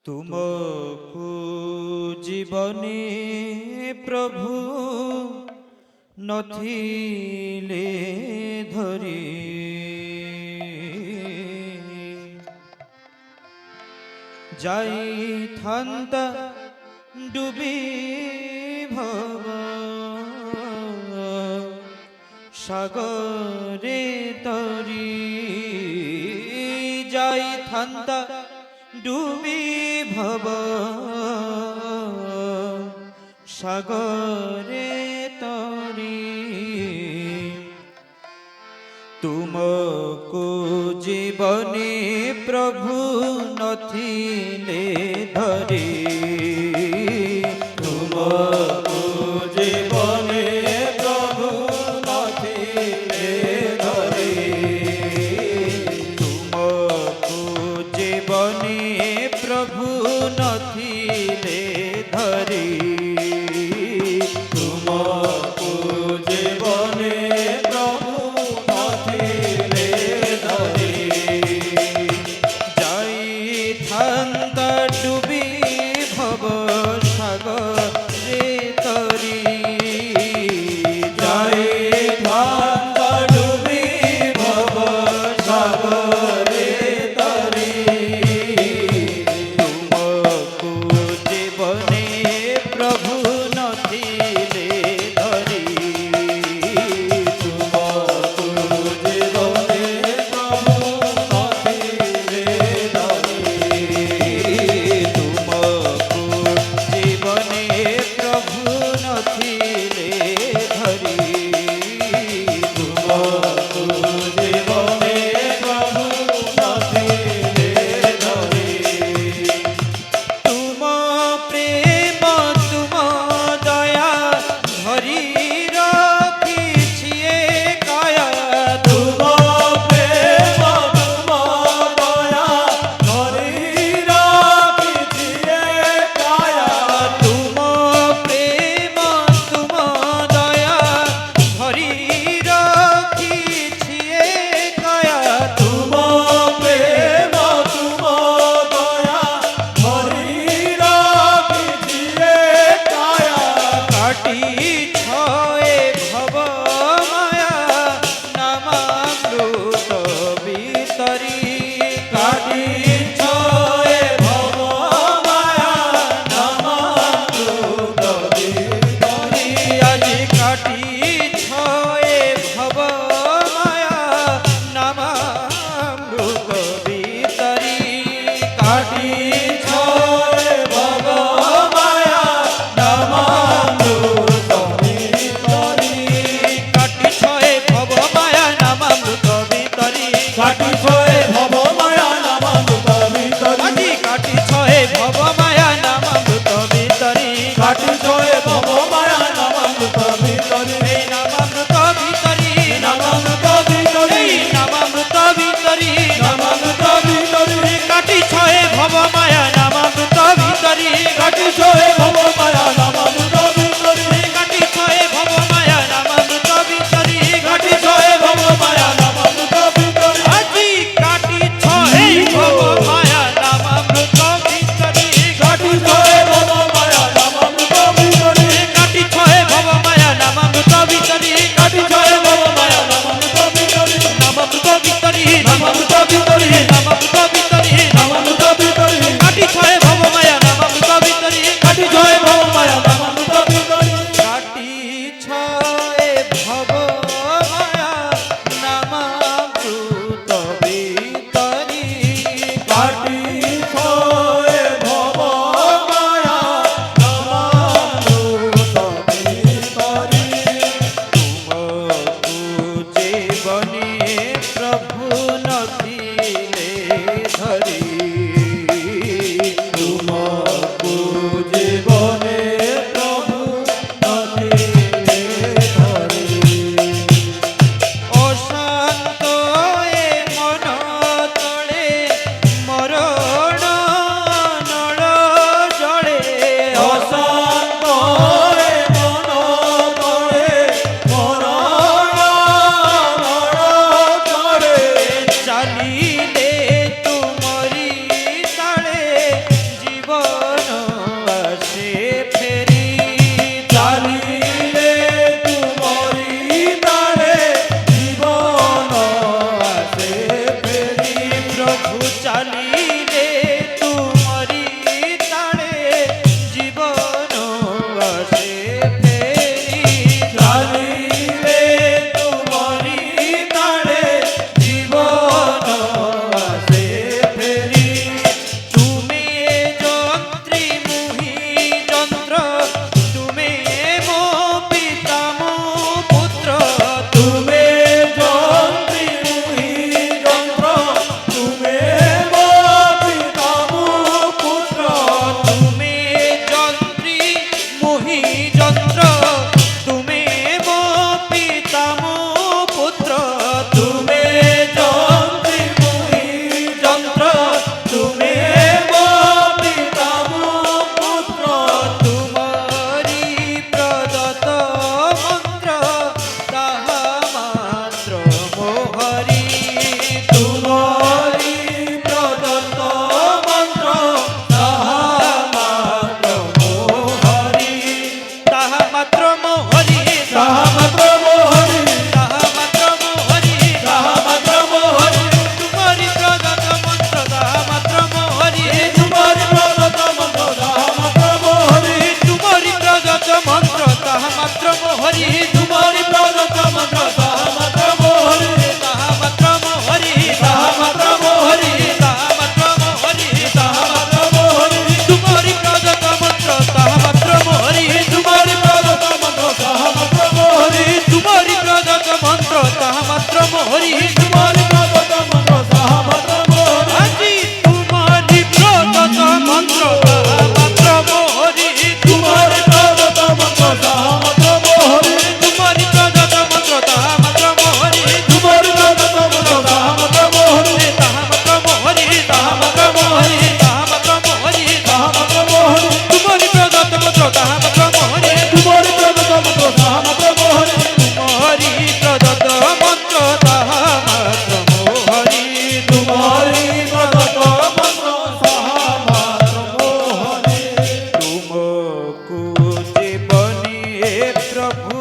तुमको जीवने प्रभु नथिले धरी जाइथान्ता डुबी भव सागरे तरी जाइथान्ता डुबी भव सागरे तरी तुमको जीवने प्रभु नथिले धरी तुमको जीवने प्रभु नथिले धरी तुमको जीवने प्रभु नथिले धरी तुमको जीवने प्रभु नथिले धरी जाइथान्ता মাত্র মোহরি তাহা মাত্র মোহরি তাহা মাত্র মোহরি তাহা মাত্র মোহরি তোমারি প্রদত্ত মন্ত্র তাহা মাত্র মোহরি তোমারি প্রদত্ত মন্ত্র তাহা মাত্র মোহরি তোমারি প্রদত্ত মন্ত্র তাহা মাত্র মোহরি তোমারি প্রদত্ত মন্ত্র তাহা মাত্র মোহরি তাহা মাত্র মোহরি তাহা মাত্র মোহরি তাহা মাত্র মোহরি তাহা মাত্র মোহরি তোমারি প্রদত্ত মন্ত্র তাহা মাত্র মোহরি তোমারি প্রদত্ত মন্ত্র তাহা মাত্র মোহরি তোমারি প্রদত্ত মন্ত্র তাহা মাত্র মোহরি তোমারি প্রদত্ত মন্ত্র তাহা মাত্র মোহরি আজি তোমারি প্রদত্ত মন্ত্র তাহা মাত্র মোহরি তোমারি প্রদত্ত মন্ত্র তাহা মাত্র মোহরি তোমারি প্রদত্ত মন্ত্র তাহা মাত্র মোহরি তোমারি প্রদত্ত মন্ত্র তাহা মাত্র মোহরি তাহা মাত্র মোহরি তাহা মাত্র মোহরি তাহা মাত্র মোহরি তাহা মাত্র মোহরি তোমারি প্রদত্ত মন্ত্র তাহা মাত্র মোহরি তোমারি প্রদত্ত মন্ত্র তাহা মাত্র মোহরি তোমারি প্রদত্ত মন্ত্র তাহা মাত্র মোহরি তোমারি প্রদত্ত মন্ত্র তাহা মাত্র মোহরি तुमको जीवनी प्रभु